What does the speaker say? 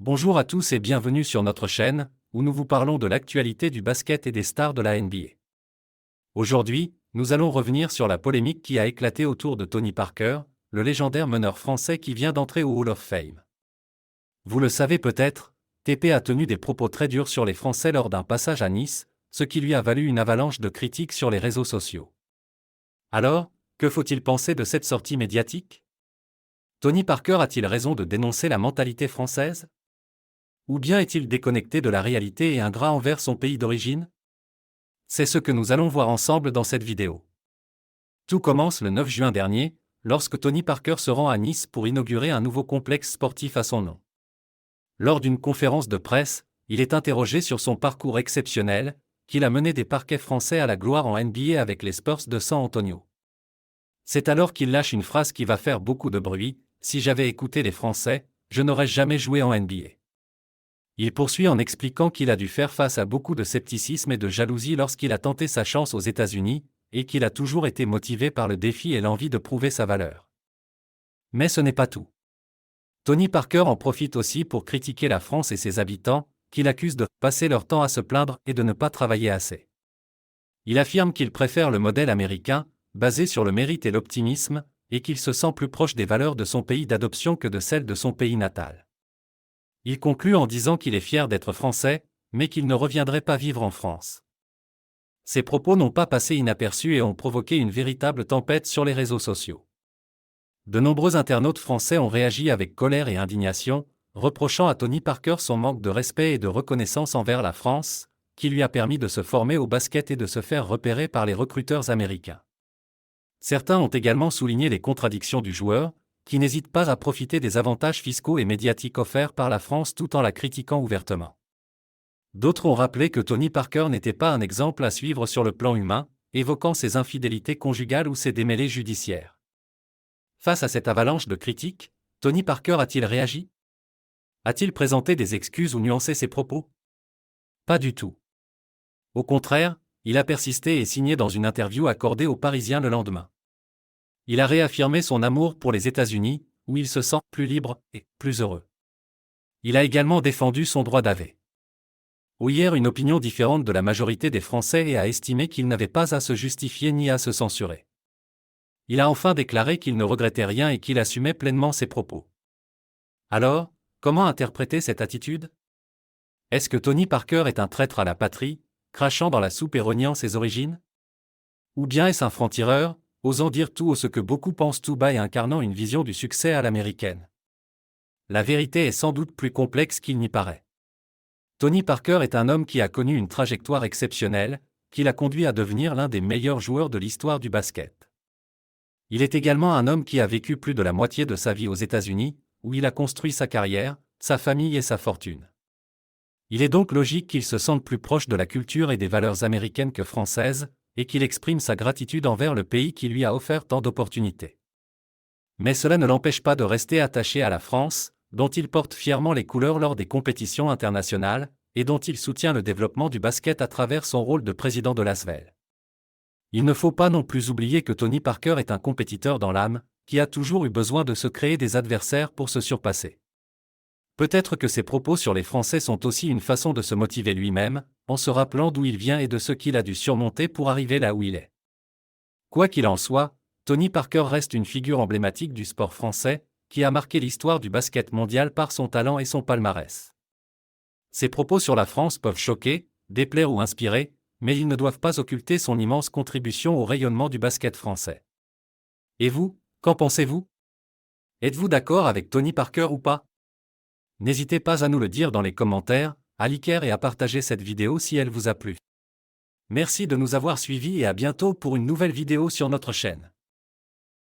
Bonjour à tous et bienvenue sur notre chaîne, où nous vous parlons de l'actualité du basket et des stars de la NBA. Aujourd'hui, nous allons revenir sur la polémique qui a éclaté autour de Tony Parker, le légendaire meneur français qui vient d'entrer au Hall of Fame. Vous le savez peut-être, TP a tenu des propos très durs sur les Français lors d'un passage à Nice, ce qui lui a valu une avalanche de critiques sur les réseaux sociaux. Alors, que faut-il penser de cette sortie médiatique? Tony Parker a-t-il raison de dénoncer la mentalité française? Ou bien est-il déconnecté de la réalité et ingrat envers son pays d'origine? C'est ce que nous allons voir ensemble dans cette vidéo. Tout commence le 9 juin dernier, lorsque Tony Parker se rend à Nice pour inaugurer un nouveau complexe sportif à son nom. Lors d'une conférence de presse, il est interrogé sur son parcours exceptionnel, qu'il a mené des parquets français à la gloire en NBA avec les Spurs de San Antonio. C'est alors qu'il lâche une phrase qui va faire beaucoup de bruit: « Si j'avais écouté les Français, je n'aurais jamais joué en NBA ». Il poursuit en expliquant qu'il a dû faire face à beaucoup de scepticisme et de jalousie lorsqu'il a tenté sa chance aux États-Unis, et qu'il a toujours été motivé par le défi et l'envie de prouver sa valeur. Mais ce n'est pas tout. Tony Parker en profite aussi pour critiquer la France et ses habitants, qu'il accuse de passer leur temps à se plaindre et de ne pas travailler assez. Il affirme qu'il préfère le modèle américain, basé sur le mérite et l'optimisme, et qu'il se sent plus proche des valeurs de son pays d'adoption que de celles de son pays natal. Il conclut en disant qu'il est fier d'être français, mais qu'il ne reviendrait pas vivre en France. Ces propos n'ont pas passé inaperçus et ont provoqué une véritable tempête sur les réseaux sociaux. De nombreux internautes français ont réagi avec colère et indignation, reprochant à Tony Parker son manque de respect et de reconnaissance envers la France, qui lui a permis de se former au basket et de se faire repérer par les recruteurs américains. Certains ont également souligné les contradictions du joueur, qui n'hésite pas à profiter des avantages fiscaux et médiatiques offerts par la France tout en la critiquant ouvertement. D'autres ont rappelé que Tony Parker n'était pas un exemple à suivre sur le plan humain, évoquant ses infidélités conjugales ou ses démêlés judiciaires. Face à cette avalanche de critiques, Tony Parker a-t-il réagi? A-t-il présenté des excuses ou nuancé ses propos? Pas du tout. Au contraire, il a persisté et signé dans une interview accordée aux Parisiens le lendemain. Il a réaffirmé son amour pour les États-Unis, où il se sent plus libre et plus heureux. Il a également défendu son droit d'avé. Ou hier une opinion différente de la majorité des Français et a estimé qu'il n'avait pas à se justifier ni à se censurer. Il a enfin déclaré qu'il ne regrettait rien et qu'il assumait pleinement ses propos. Alors, comment interpréter cette attitude? Est-ce que Tony Parker est un traître à la patrie, crachant dans la soupe et reniant ses origines? Ou bien est-ce un franc-tireur, osant dire tout haut ce que beaucoup pensent tout bas et incarnant une vision du succès à l'américaine? La vérité est sans doute plus complexe qu'il n'y paraît. Tony Parker est un homme qui a connu une trajectoire exceptionnelle, qui l'a conduit à devenir l'un des meilleurs joueurs de l'histoire du basket. Il est également un homme qui a vécu plus de la moitié de sa vie aux États-Unis, où il a construit sa carrière, sa famille et sa fortune. Il est donc logique qu'il se sente plus proche de la culture et des valeurs américaines que françaises, et qu'il exprime sa gratitude envers le pays qui lui a offert tant d'opportunités. Mais cela ne l'empêche pas de rester attaché à la France, dont il porte fièrement les couleurs lors des compétitions internationales, et dont il soutient le développement du basket à travers son rôle de président de l'ASVEL. Il ne faut pas non plus oublier que Tony Parker est un compétiteur dans l'âme, qui a toujours eu besoin de se créer des adversaires pour se surpasser. Peut-être que ses propos sur les Français sont aussi une façon de se motiver lui-même, en se rappelant d'où il vient et de ce qu'il a dû surmonter pour arriver là où il est. Quoi qu'il en soit, Tony Parker reste une figure emblématique du sport français, qui a marqué l'histoire du basket mondial par son talent et son palmarès. Ses propos sur la France peuvent choquer, déplaire ou inspirer, mais ils ne doivent pas occulter son immense contribution au rayonnement du basket français. Et vous, qu'en pensez-vous? Êtes-vous d'accord avec Tony Parker ou pas? N'hésitez pas à nous le dire dans les commentaires, à liker et à partager cette vidéo si elle vous a plu. Merci de nous avoir suivis et à bientôt pour une nouvelle vidéo sur notre chaîne.